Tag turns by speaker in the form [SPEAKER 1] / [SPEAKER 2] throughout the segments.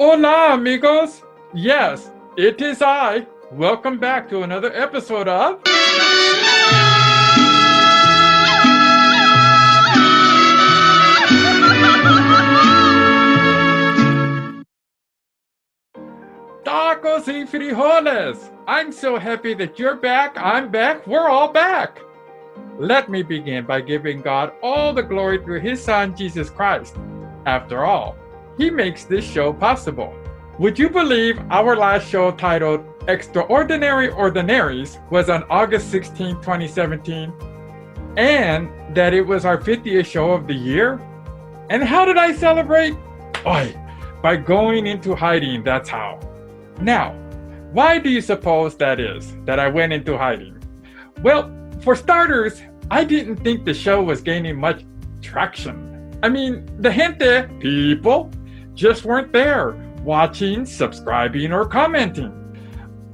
[SPEAKER 1] Hola, amigos! Yes, it is I. Welcome back to another episode of Tacos y Frijoles. I'm so happy that you're back. I'm back. We're all back. Let me begin by giving God all the glory through His Son, Jesus Christ. After all, He makes this show possible. Would you believe our last show titled Extraordinary Ordinaries was on August 16, 2017? And that it was our 50th show of the year? And how did I celebrate? Oy, by going into hiding, that's how. Now, why do you suppose that is, that I went into hiding? Well, for starters, I didn't think the show was gaining much traction. I mean, the gente, people, just weren't there, watching, subscribing, or commenting.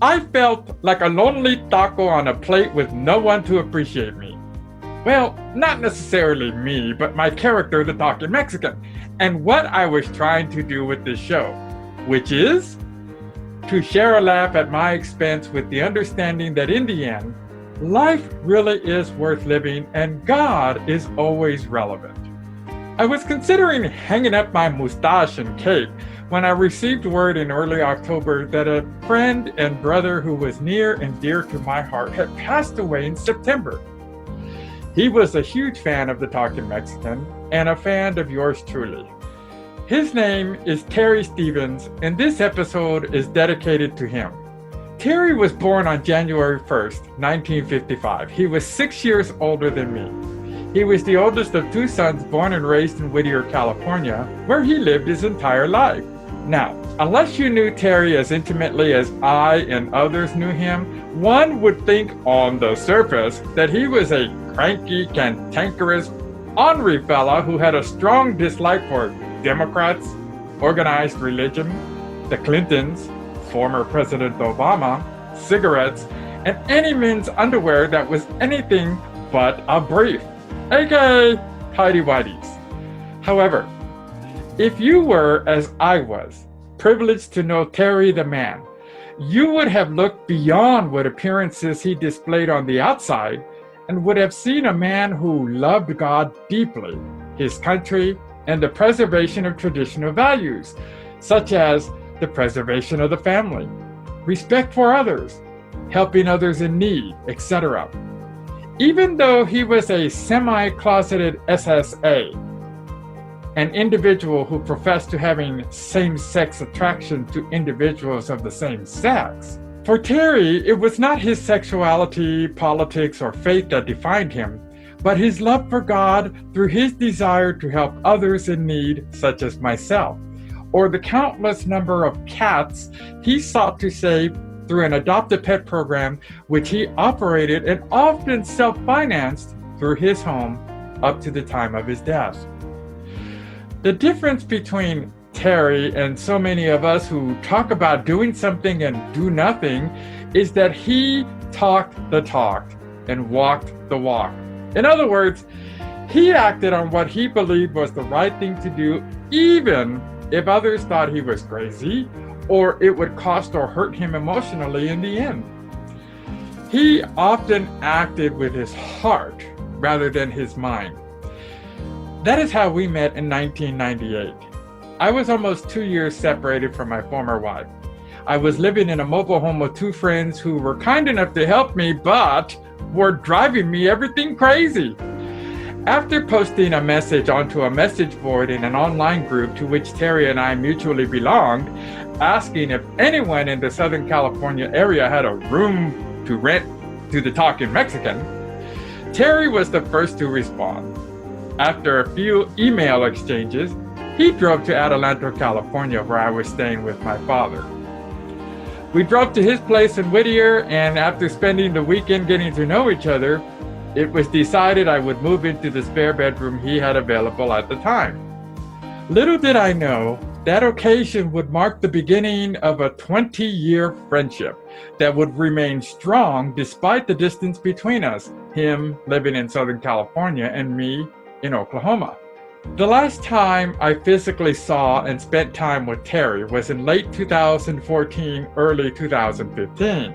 [SPEAKER 1] I felt like a lonely taco on a plate with no one to appreciate me. Well, not necessarily me, but my character, the Talking Mexican, and what I was trying to do with this show, which is to share a laugh at my expense with the understanding that in the end, life really is worth living and God is always relevant. I was considering hanging up my mustache and cape when I received word in early October that a friend and brother who was near and dear to my heart had passed away in September. He was a huge fan of the Talking Mexican and a fan of yours truly. His name is Terry Stevens, and this episode is dedicated to him. Terry was born on January 1st, 1955. He was 6 years older than me. He was the oldest of two sons born and raised in Whittier, California, where he lived his entire life. Now, unless you knew Terry as intimately as I and others knew him, one would think on the surface that he was a cranky, cantankerous, ornery fella who had a strong dislike for Democrats, organized religion, the Clintons, former President Obama, cigarettes, and any men's underwear that was anything but a brief, aka tighty-whities. However, if you were, as I was, privileged to know Terry the man, you would have looked beyond what appearances he displayed on the outside and would have seen a man who loved God deeply, his country, and the preservation of traditional values, such as the preservation of the family, respect for others, helping others in need, etc. Even though he was a semi-closeted SSA, an individual who professed to having same-sex attraction to individuals of the same sex, for Terry, it was not his sexuality, politics, or faith that defined him, but his love for God through his desire to help others in need, such as myself, or the countless number of cats he sought to save through an adopted pet program which he operated and often self-financed through his home up to the time of his death. The difference between Terry and so many of us who talk about doing something and do nothing is that he talked the talk and walked the walk. In other words, he acted on what he believed was the right thing to do, even if others thought he was crazy or it would cost or hurt him emotionally in the end. He often acted with his heart rather than his mind. That is how we met in 1998. I was almost 2 years separated from my former wife. I was living in a mobile home with two friends who were kind enough to help me, but were driving me everything crazy. After posting a message onto a message board in an online group to which Terry and I mutually belonged, asking if anyone in the Southern California area had a room to rent to the Talking Mexican, Terry was the first to respond. After a few email exchanges, he drove to Adelanto, California, where I was staying with my father. We drove to his place in Whittier, and after spending the weekend getting to know each other, it was decided I would move into the spare bedroom he had available at the time. Little did I know, that occasion would mark the beginning of a 20-year friendship that would remain strong despite the distance between us, him living in Southern California and me in Oklahoma. The last time I physically saw and spent time with Terry was in late 2014, early 2015.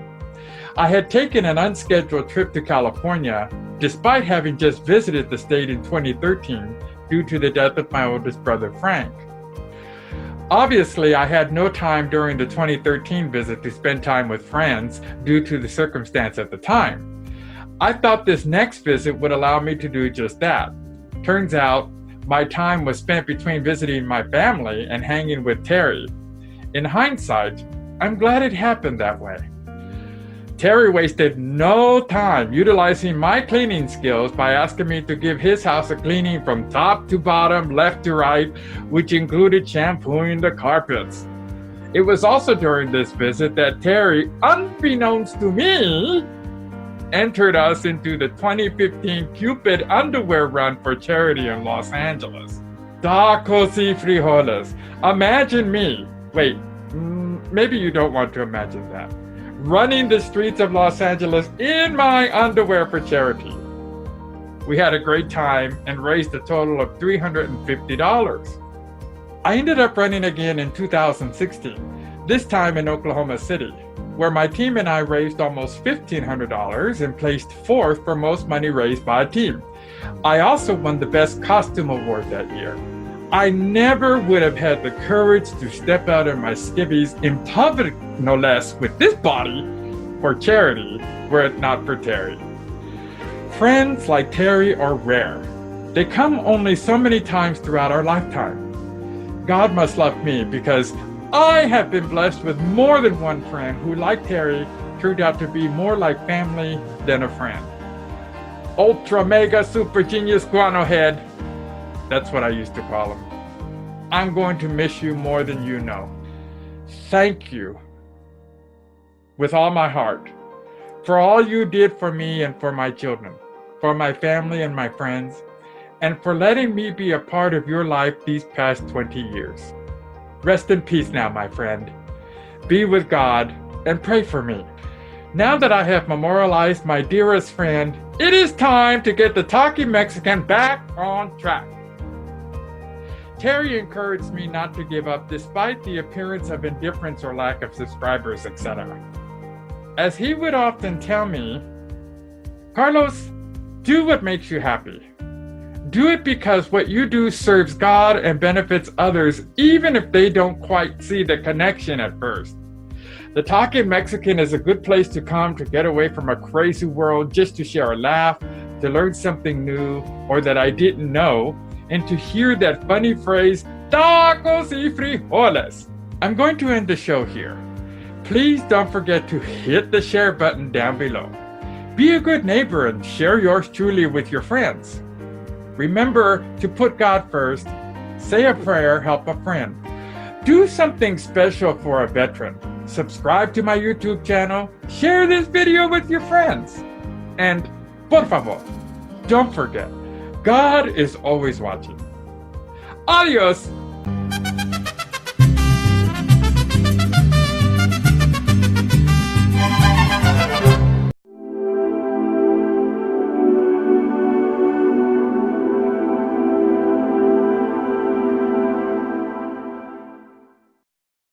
[SPEAKER 1] I had taken an unscheduled trip to California, despite having just visited the state in 2013 due to the death of my oldest brother, Frank. Obviously, I had no time during the 2013 visit to spend time with friends due to the circumstance at the time. I thought this next visit would allow me to do just that. Turns out, my time was spent between visiting my family and hanging with Terry. In hindsight, I'm glad it happened that way. Terry wasted no time utilizing my cleaning skills by asking me to give his house a cleaning from top to bottom, left to right, which included shampooing the carpets. It was also during this visit that Terry, unbeknownst to me, entered us into the 2015 Cupid underwear run for charity in Los Angeles. Tacos y frijoles. Imagine me. Wait, maybe you don't want to imagine that. Running the streets of Los Angeles in my underwear for charity. We had a great time and raised a total of $350. I ended up running again in 2016, this time in Oklahoma City, where my team and I raised almost $1,500 and placed fourth for most money raised by a team. I also won the Best Costume Award that year. I never would have had the courage to step out of my skivvies in public, no less, with this body for charity, were it not for Terry. Friends like Terry are rare. They come only so many times throughout our lifetime. God must love me because I have been blessed with more than one friend who, like Terry, turned out to be more like family than a friend. Ultra mega super genius guano head. That's what I used to call him. I'm going to miss you more than you know. Thank you, with all my heart, for all you did for me and for my children, for my family and my friends, and for letting me be a part of your life these past 20 years. Rest in peace now, my friend. Be with God and pray for me. Now that I have memorialized my dearest friend, it is time to get the Talking Mexican back on track. Terry encouraged me not to give up despite the appearance of indifference or lack of subscribers, etc. As he would often tell me, Carlos, do what makes you happy. Do it because what you do serves God and benefits others, even if they don't quite see the connection at first. The Talking Mexican is a good place to come to get away from a crazy world, just to share a laugh, to learn something new or that I didn't know, and to hear that funny phrase, tacos y frijoles. I'm going to end the show here. Please don't forget to hit the share button down below. Be a good neighbor and share yours truly with your friends. Remember to put God first, say a prayer, help a friend. Do something special for a veteran. Subscribe to my YouTube channel, share this video with your friends. And por favor, don't forget, God is always watching. Adios!